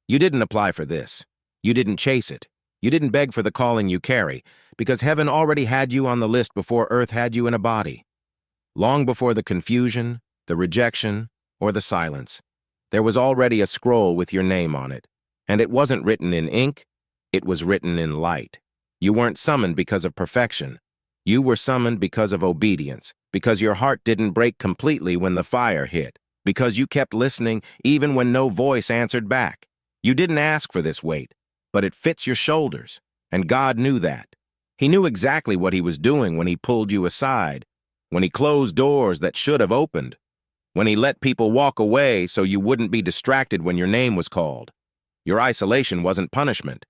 You didn't apply for this. You didn't chase it. You didn't beg for the calling you carry, because heaven already had you on the list before earth had you in a body. Long before the confusion, the rejection, or the silence, there was already a scroll with your name on it. And it wasn't written in ink, it was written in light. You weren't summoned because of perfection. You were summoned because of obedience, because your heart didn't break completely when the fire hit, because you kept listening even when no voice answered back. You didn't ask for this weight, but it fits your shoulders, and God knew that. He knew exactly what he was doing when he pulled you aside, when he closed doors that should have opened, when he let people walk away so you wouldn't be distracted when your name was called. Your isolation wasn't punishment.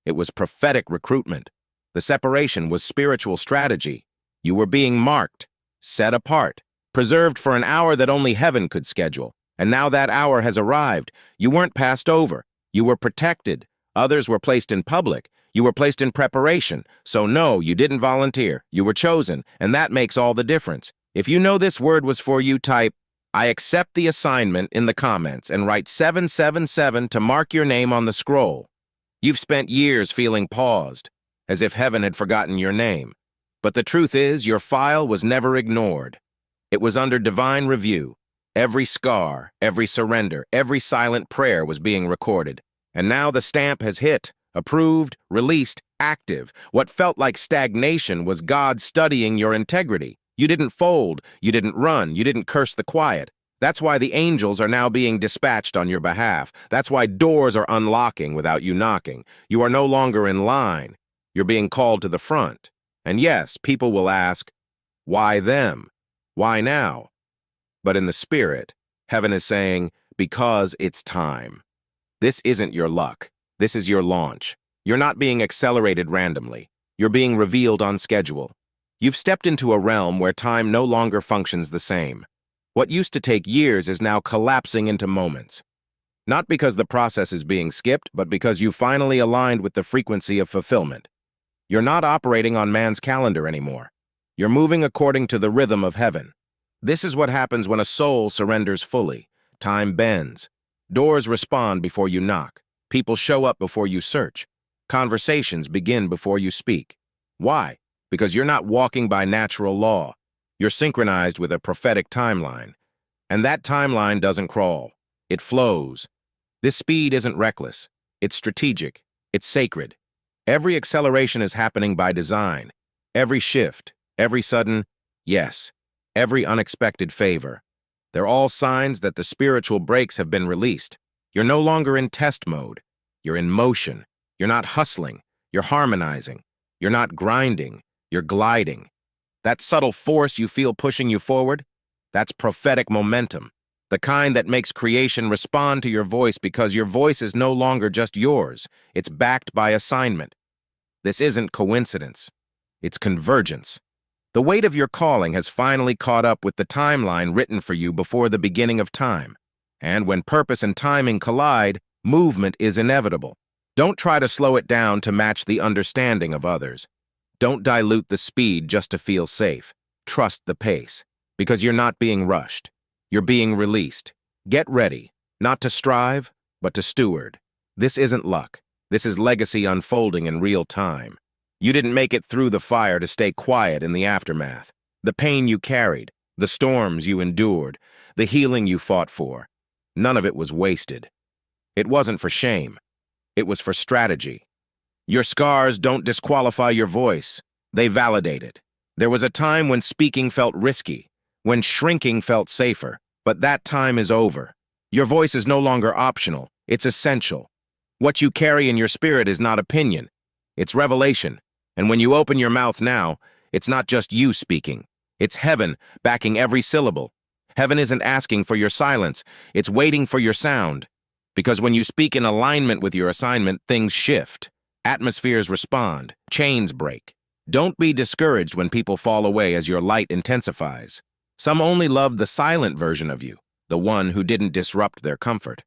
It was prophetic recruitment. The separation was spiritual strategy. You were being marked, set apart, preserved for an hour that only heaven could schedule. And now that hour has arrived. You weren't passed over. You were protected. Others were placed in public. You were placed in preparation. So no, you didn't volunteer. You were chosen, and that makes all the difference. If you know this word was for you, type, "I accept the assignment" in the comments and write 777 to mark your name on the scroll. You've spent years feeling paused, as if heaven had forgotten your name. But the truth is, your file was never ignored. It was under divine review. Every scar, every surrender, every silent prayer was being recorded. And now the stamp has hit, approved, released, active. What felt like stagnation was God studying your integrity. You didn't fold, you didn't run, you didn't curse the quiet. That's why the angels are now being dispatched on your behalf. That's why doors are unlocking without you knocking. You are no longer in line. You're being called to the front. And yes, people will ask, why them? Why now? But in the spirit, heaven is saying, because it's time. This isn't your luck. This is your launch. You're not being accelerated randomly. You're being revealed on schedule. You've stepped into a realm where time no longer functions the same. What used to take years is now collapsing into moments. Not because the process is being skipped, but because you finally aligned with the frequency of fulfillment. You're not operating on man's calendar anymore. You're moving according to the rhythm of heaven. This is what happens when a soul surrenders fully. Time bends. Doors respond before you knock. People show up before you search. Conversations begin before you speak. Why? Because you're not walking by natural law. You're synchronized with a prophetic timeline. And that timeline doesn't crawl. It flows. This speed isn't reckless. It's strategic. It's sacred. Every acceleration is happening by design. Every shift, every sudden yes, every unexpected favor. They're all signs that the spiritual brakes have been released. You're no longer in test mode. You're in motion. You're not hustling. You're harmonizing. You're not grinding. You're gliding. That subtle force you feel pushing you forward, that's prophetic momentum. The kind that makes creation respond to your voice because your voice is no longer just yours. It's backed by assignment. This isn't coincidence. It's convergence. The weight of your calling has finally caught up with the timeline written for you before the beginning of time. And when purpose and timing collide, movement is inevitable. Don't try to slow it down to match the understanding of others. Don't dilute the speed just to feel safe. Trust the pace, because you're not being rushed. You're being released. Get ready, not to strive, but to steward. This isn't luck. This is legacy unfolding in real time. You didn't make it through the fire to stay quiet in the aftermath. The pain you carried, the storms you endured, the healing you fought for, none of it was wasted. It wasn't for shame. It was for strategy. Your scars don't disqualify your voice. They validate it. There was a time when speaking felt risky, when shrinking felt safer, but that time is over. Your voice is no longer optional. It's essential. What you carry in your spirit is not opinion. It's revelation. And when you open your mouth now, it's not just you speaking. It's heaven backing every syllable. Heaven isn't asking for your silence. It's waiting for your sound. Because when you speak in alignment with your assignment, things shift. Atmospheres respond. Chains break. Don't be discouraged when people fall away as your light intensifies. Some only love the silent version of you, the one who didn't disrupt their comfort.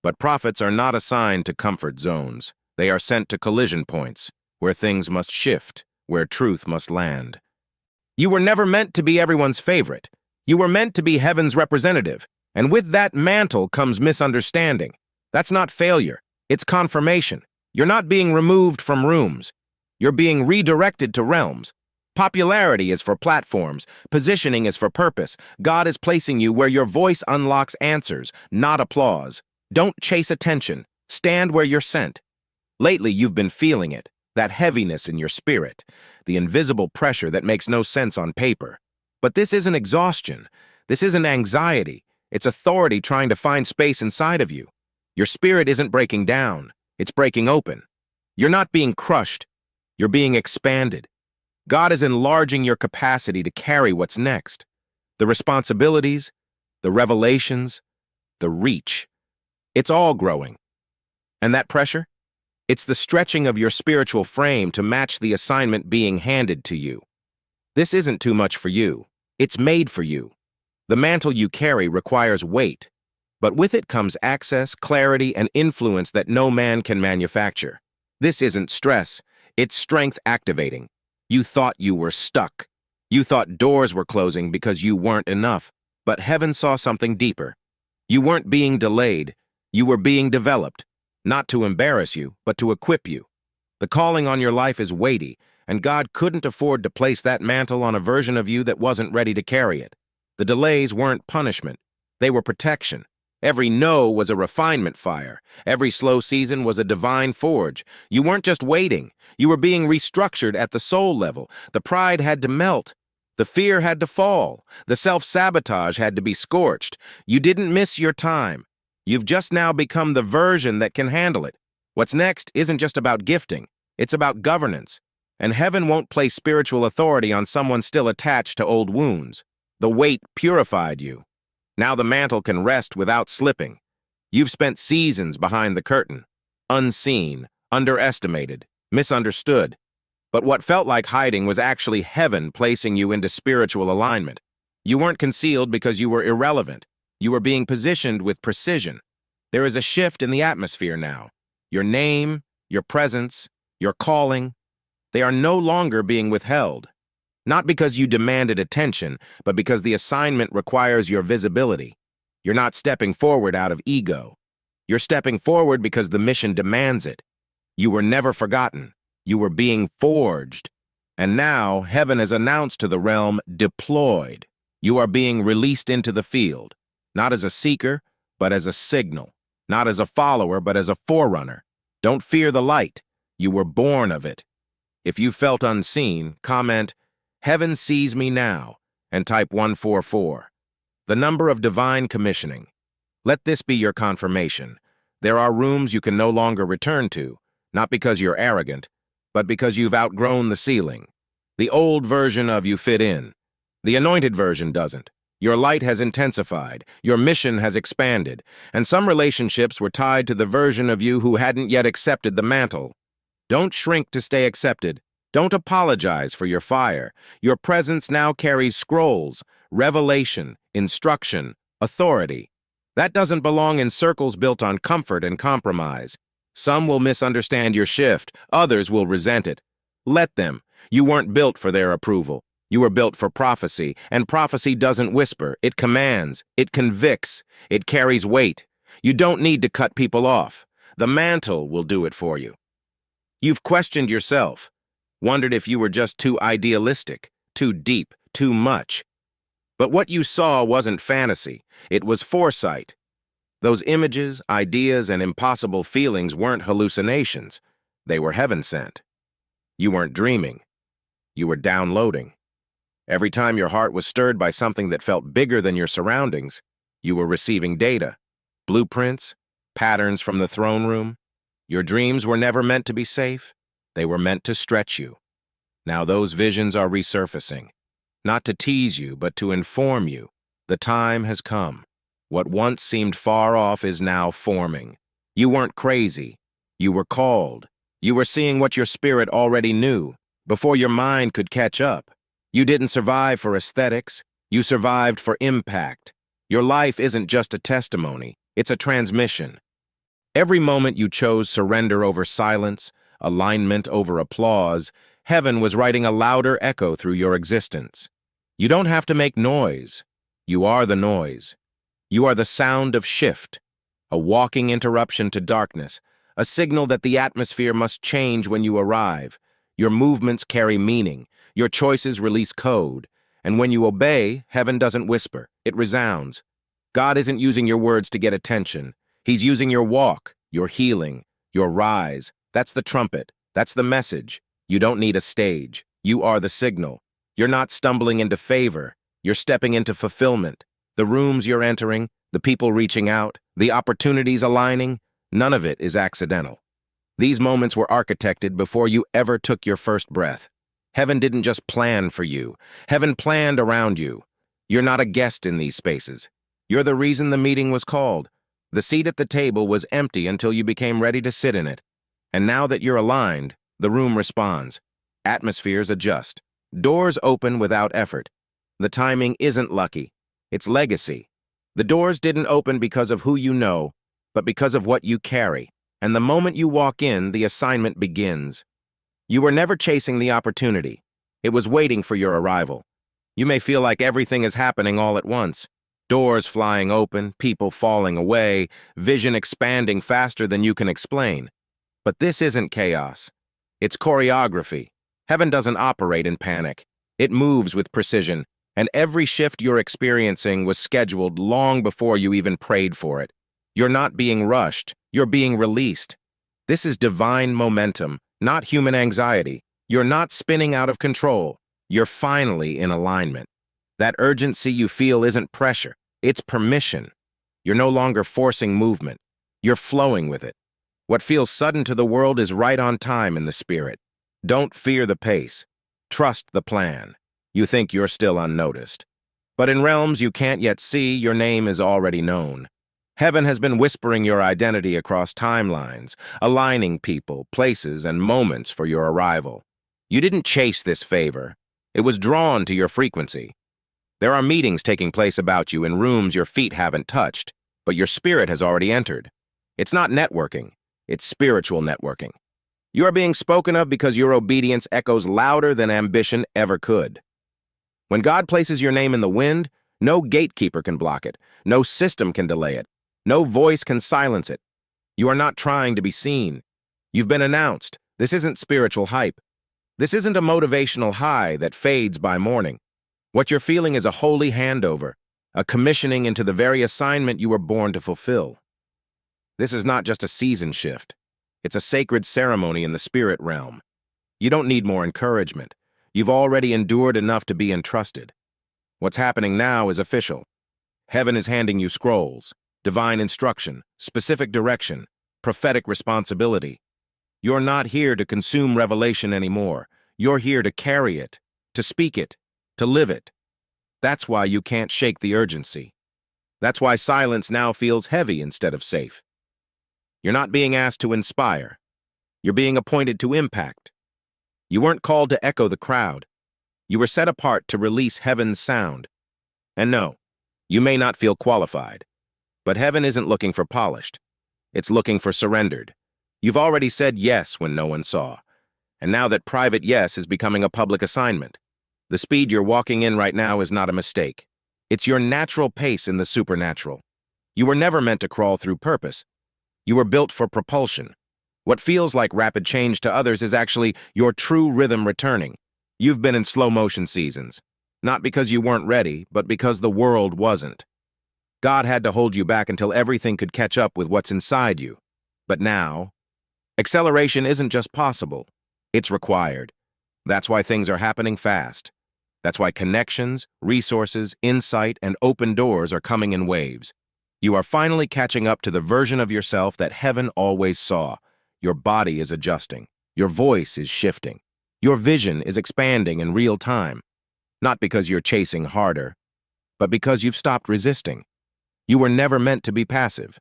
But prophets are not assigned to comfort zones. They are sent to collision points, where things must shift, where truth must land. You were never meant to be everyone's favorite. You were meant to be heaven's representative. And with that mantle comes misunderstanding. That's not failure. It's confirmation. You're not being removed from rooms. You're being redirected to realms. Popularity is for platforms. Positioning is for purpose. God is placing you where your voice unlocks answers, not applause. Don't chase attention. Stand where you're sent. Lately, you've been feeling it, that heaviness in your spirit, the invisible pressure that makes no sense on paper. But this isn't exhaustion. This isn't anxiety. It's authority trying to find space inside of you. Your spirit isn't breaking down. It's breaking open. You're not being crushed. You're being expanded. God is enlarging your capacity to carry what's next. The responsibilities, the revelations, the reach. It's all growing. And that pressure? It's the stretching of your spiritual frame to match the assignment being handed to you. This isn't too much for you. It's made for you. The mantle you carry requires weight, but with it comes access, clarity, and influence that no man can manufacture. This isn't stress. It's strength activating. You thought you were stuck. You thought doors were closing because you weren't enough, but heaven saw something deeper. You weren't being delayed. You were being developed. Not to embarrass you, but to equip you. The calling on your life is weighty, and God couldn't afford to place that mantle on a version of you that wasn't ready to carry it. The delays weren't punishment. They were protection. Every no was a refinement fire. Every slow season was a divine forge. You weren't just waiting. You were being restructured at the soul level. The pride had to melt. The fear had to fall. The self-sabotage had to be scorched. You didn't miss your time. You've just now become the version that can handle it. What's next isn't just about gifting. It's about governance. And heaven won't place spiritual authority on someone still attached to old wounds. The weight purified you. Now the mantle can rest without slipping. You've spent seasons behind the curtain, unseen, underestimated, misunderstood. But what felt like hiding was actually heaven placing you into spiritual alignment. You weren't concealed because you were irrelevant. You were being positioned with precision. There is a shift in the atmosphere now. Your name, your presence, your calling, they are no longer being withheld. Not because you demanded attention, but because the assignment requires your visibility. You're not stepping forward out of ego. You're stepping forward because the mission demands it. You were never forgotten. You were being forged. And now, heaven has announced to the realm, deployed. You are being released into the field. Not as a seeker, but as a signal. Not as a follower, but as a forerunner. Don't fear the light. You were born of it. If you felt unseen, comment, "Heaven sees me now," and type 144. The number of divine commissioning. Let this be your confirmation. There are rooms you can no longer return to, not because you're arrogant, but because you've outgrown the ceiling. The old version of you fit in. The anointed version doesn't. Your light has intensified, your mission has expanded, and some relationships were tied to the version of you who hadn't yet accepted the mantle. Don't shrink to stay accepted. Don't apologize for your fire. Your presence now carries scrolls, revelation, instruction, authority. That doesn't belong in circles built on comfort and compromise. Some will misunderstand your shift, others will resent it. Let them. You weren't built for their approval. You were built for prophecy, and prophecy doesn't whisper. It commands, it convicts, it carries weight. You don't need to cut people off. The mantle will do it for you. You've questioned yourself, wondered if you were just too idealistic, too deep, too much. But what you saw wasn't fantasy, it was foresight. Those images, ideas, and impossible feelings weren't hallucinations. They were heaven-sent. You weren't dreaming. You were downloading. Every time your heart was stirred by something that felt bigger than your surroundings, you were receiving data, blueprints, patterns from the throne room. Your dreams were never meant to be safe. They were meant to stretch you. Now those visions are resurfacing, not to tease you, but to inform you. The time has come. What once seemed far off is now forming. You weren't crazy. You were called. You were seeing what your spirit already knew, before your mind could catch up. You didn't survive for aesthetics. You survived for impact. Your life isn't just a testimony. It's a transmission. Every moment you chose surrender over silence, alignment over applause, heaven was writing a louder echo through your existence. You don't have to make noise. You are the noise. You are the sound of shift, a walking interruption to darkness, a signal that the atmosphere must change when you arrive. Your movements carry meaning, your choices release code, and when you obey, heaven doesn't whisper, it resounds. God isn't using your words to get attention. He's using your walk, your healing, your rise. That's the trumpet. That's the message. You don't need a stage. You are the signal. You're not stumbling into favor. You're stepping into fulfillment. The rooms you're entering, the people reaching out, the opportunities aligning, none of it is accidental. These moments were architected before you ever took your first breath. Heaven didn't just plan for you. Heaven planned around you. You're not a guest in these spaces. You're the reason the meeting was called. The seat at the table was empty until you became ready to sit in it. And now that you're aligned, the room responds. Atmospheres adjust. Doors open without effort. The timing isn't lucky. It's legacy. The doors didn't open because of who you know, but because of what you carry. And the moment you walk in, the assignment begins. You were never chasing the opportunity. It was waiting for your arrival. You may feel like everything is happening all at once. Doors flying open, people falling away, vision expanding faster than you can explain. But this isn't chaos. It's choreography. Heaven doesn't operate in panic. It moves with precision, and every shift you're experiencing was scheduled long before you even prayed for it. You're not being rushed. You're being released. This is divine momentum, not human anxiety. You're not spinning out of control. You're finally in alignment. That urgency you feel isn't pressure. It's permission. You're no longer forcing movement. You're flowing with it. What feels sudden to the world is right on time in the spirit. Don't fear the pace. Trust the plan. You think you're still unnoticed. But in realms you can't yet see, your name is already known. Heaven has been whispering your identity across timelines, aligning people, places, and moments for your arrival. You didn't chase this favor. It was drawn to your frequency. There are meetings taking place about you in rooms your feet haven't touched, but your spirit has already entered. It's not networking. It's spiritual networking. You are being spoken of because your obedience echoes louder than ambition ever could. When God places your name in the wind, no gatekeeper can block it. No system can delay it. No voice can silence it. You are not trying to be seen. You've been announced. This isn't spiritual hype. This isn't a motivational high that fades by morning. What you're feeling is a holy handover, a commissioning into the very assignment you were born to fulfill. This is not just a season shift. It's a sacred ceremony in the spirit realm. You don't need more encouragement. You've already endured enough to be entrusted. What's happening now is official. Heaven is handing you scrolls, divine instruction, specific direction, prophetic responsibility. You're not here to consume revelation anymore. You're here to carry it, to speak it, to live it. That's why you can't shake the urgency. That's why silence now feels heavy instead of safe. You're not being asked to inspire. You're being appointed to impact. You weren't called to echo the crowd. You were set apart to release heaven's sound. And no, you may not feel qualified, but heaven isn't looking for polished. It's looking for surrendered. You've already said yes when no one saw, and now that private yes is becoming a public assignment. The speed you're walking in right now is not a mistake. It's your natural pace in the supernatural. You were never meant to crawl through purpose. You were built for propulsion. What feels like rapid change to others is actually your true rhythm returning. You've been in slow motion seasons, not because you weren't ready, but because the world wasn't. God had to hold you back until everything could catch up with what's inside you. But now, acceleration isn't just possible, it's required. That's why things are happening fast. That's why connections, resources, insight, and open doors are coming in waves. You are finally catching up to the version of yourself that heaven always saw. Your body is adjusting. Your voice is shifting. Your vision is expanding in real time. Not because you're chasing harder, but because you've stopped resisting. You were never meant to be passive.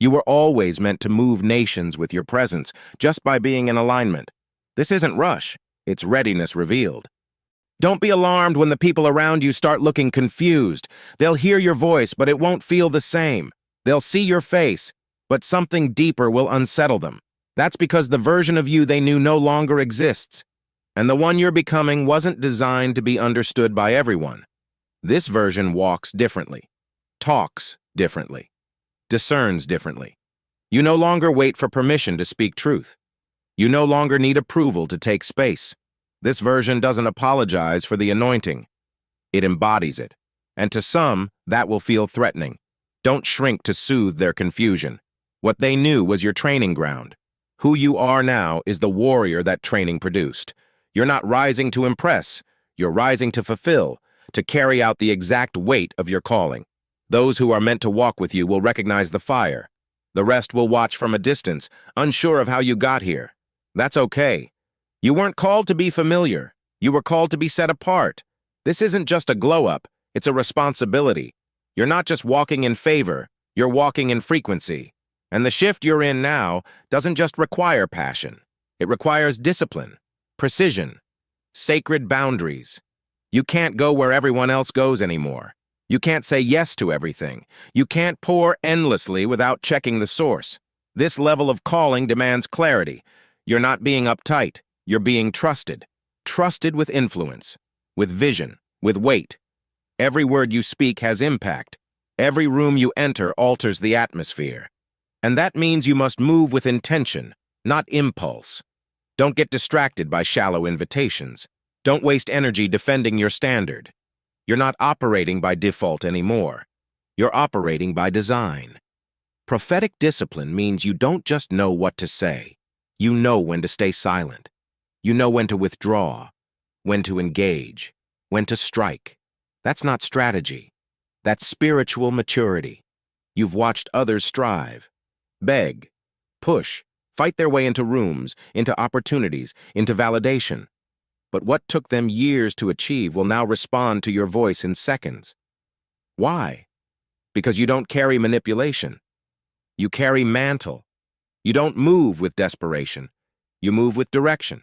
You were always meant to move nations with your presence, just by being in alignment. This isn't rush, it's readiness revealed. Don't be alarmed when the people around you start looking confused. They'll hear your voice, but it won't feel the same. They'll see your face, but something deeper will unsettle them. That's because the version of you they knew no longer exists. And the one you're becoming wasn't designed to be understood by everyone. This version walks differently, talks differently, discerns differently. You no longer wait for permission to speak truth. You no longer need approval to take space. This version doesn't apologize for the anointing. It embodies it. And to some, that will feel threatening. Don't shrink to soothe their confusion. What they knew was your training ground. Who you are now is the warrior that training produced. You're not rising to impress. You're rising to fulfill, to carry out the exact weight of your calling. Those who are meant to walk with you will recognize the fire. The rest will watch from a distance, unsure of how you got here. That's okay. You weren't called to be familiar. You were called to be set apart. This isn't just a glow-up. It's a responsibility. You're not just walking in favor. You're walking in frequency. And the shift you're in now doesn't just require passion. It requires discipline, precision, sacred boundaries. You can't go where everyone else goes anymore. You can't say yes to everything. You can't pour endlessly without checking the source. This level of calling demands clarity. You're not being uptight. You're being trusted. Trusted with influence, with vision, with weight. Every word you speak has impact. Every room you enter alters the atmosphere. And that means you must move with intention, not impulse. Don't get distracted by shallow invitations. Don't waste energy defending your standard. You're not operating by default anymore. You're operating by design. Prophetic discipline means you don't just know what to say. You know when to stay silent. You know when to withdraw, when to engage, when to strike. That's not strategy. That's spiritual maturity. You've watched others strive, beg, push, fight their way into rooms, into opportunities, into validation. But what took them years to achieve will now respond to your voice in seconds. Why? Because you don't carry manipulation. You carry mantle. You don't move with desperation. You move with direction.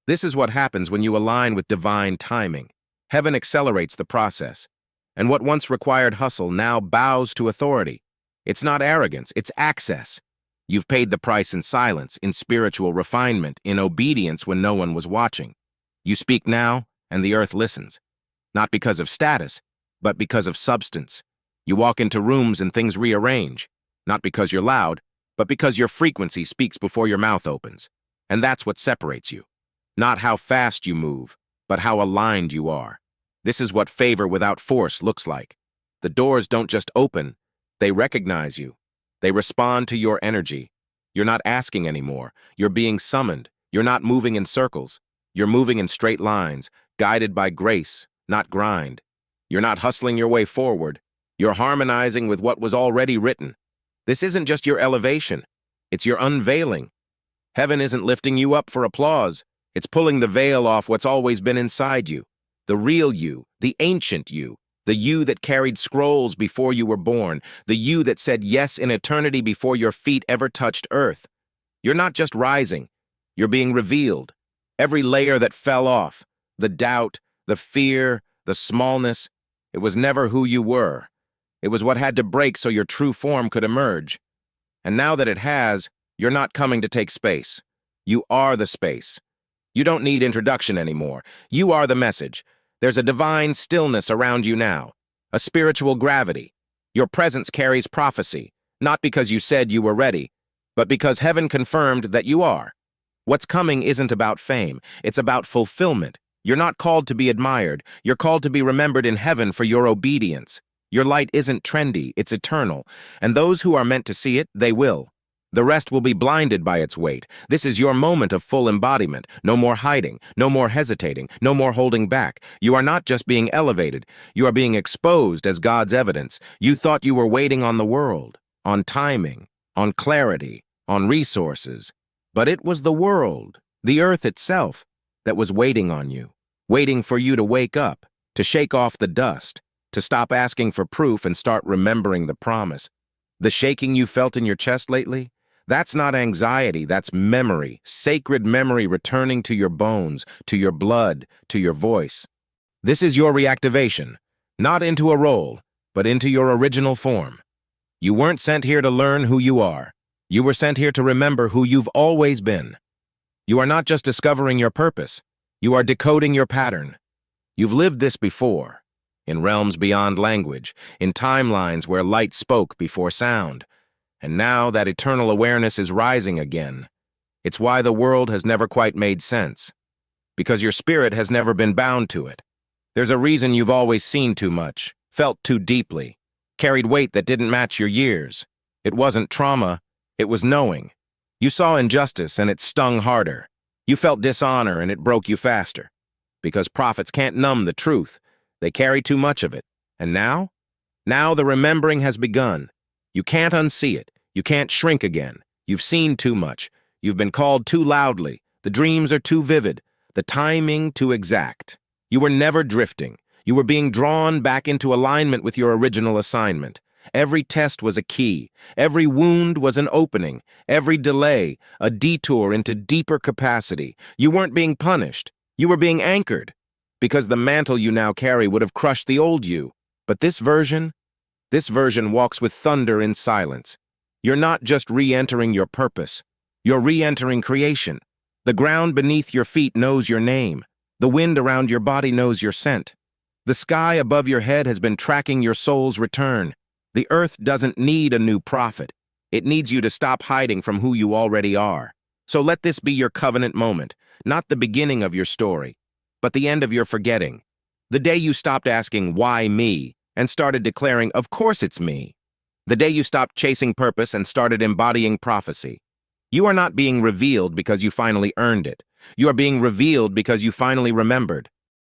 This is what happens when you align with divine timing. Heaven accelerates the process. And what once required hustle now bows to authority. It's not arrogance, it's access. You've paid the price in silence, in spiritual refinement, in obedience when no one was watching. You speak now, and the earth listens. Not because of status, but because of substance. You walk into rooms and things rearrange. Not because you're loud, but because your frequency speaks before your mouth opens. And that's what separates you. Not how fast you move, but how aligned you are. This is what favor without force looks like. The doors don't just open, they recognize you. They respond to your energy. You're not asking anymore. You're being summoned. You're not moving in circles. You're moving in straight lines, guided by grace, not grind. You're not hustling your way forward. You're harmonizing with what was already written. This isn't just your elevation. It's your unveiling. Heaven isn't lifting you up for applause. It's pulling the veil off what's always been inside you. The real you, the ancient you, the you that carried scrolls before you were born, the you that said yes in eternity before your feet ever touched earth. You're not just rising. You're being revealed. Every layer that fell off, the doubt, the fear, the smallness, it was never who you were. It was what had to break so your true form could emerge. And now that it has, you're not coming to take space. You are the space. You don't need introduction anymore. You are the message. There's a divine stillness around you now, a spiritual gravity. Your presence carries prophecy, not because you said you were ready, but because heaven confirmed that you are. What's coming isn't about fame, it's about fulfillment. You're not called to be admired, you're called to be remembered in heaven for your obedience. Your light isn't trendy, it's eternal, and those who are meant to see it, they will. The rest will be blinded by its weight. This is your moment of full embodiment. No more hiding, no more hesitating, no more holding back. You are not just being elevated, you are being exposed as God's evidence. You thought you were waiting on the world, on timing, on clarity, on resources. But it was the world, the earth itself, that was waiting on you, waiting for you to wake up, to shake off the dust, to stop asking for proof and start remembering the promise. The shaking you felt in your chest lately? That's not anxiety, that's memory, sacred memory returning to your bones, to your blood, to your voice. This is your reactivation, not into a role, but into your original form. You weren't sent here to learn who you are. You were sent here to remember who you've always been. You are not just discovering your purpose, you are decoding your pattern. You've lived this before, in realms beyond language, in timelines where light spoke before sound. And now that eternal awareness is rising again. It's why the world has never quite made sense. Because your spirit has never been bound to it. There's a reason you've always seen too much, felt too deeply, carried weight that didn't match your years. It wasn't trauma, it was knowing. You saw injustice and it stung harder. You felt dishonor and it broke you faster. Because prophets can't numb the truth. They carry too much of it. And now? Now the remembering has begun. You can't unsee it. You can't shrink again. You've seen too much. You've been called too loudly. The dreams are too vivid. The timing too exact. You were never drifting. You were being drawn back into alignment with your original assignment. Every test was a key. Every wound was an opening. Every delay, a detour into deeper capacity. You weren't being punished. You were being anchored. Because the mantle you now carry would have crushed the old you. But this version walks with thunder in silence. You're not just re-entering your purpose. You're re-entering creation. The ground beneath your feet knows your name. The wind around your body knows your scent. The sky above your head has been tracking your soul's return. The earth doesn't need a new prophet. It needs you to stop hiding from who you already are. So let this be your covenant moment, not the beginning of your story, but the end of your forgetting. The day you stopped asking, why me, and started declaring, of course it's me. The day you stopped chasing purpose and started embodying prophecy. You are not being revealed because you finally earned it. You are being revealed because you finally remembered.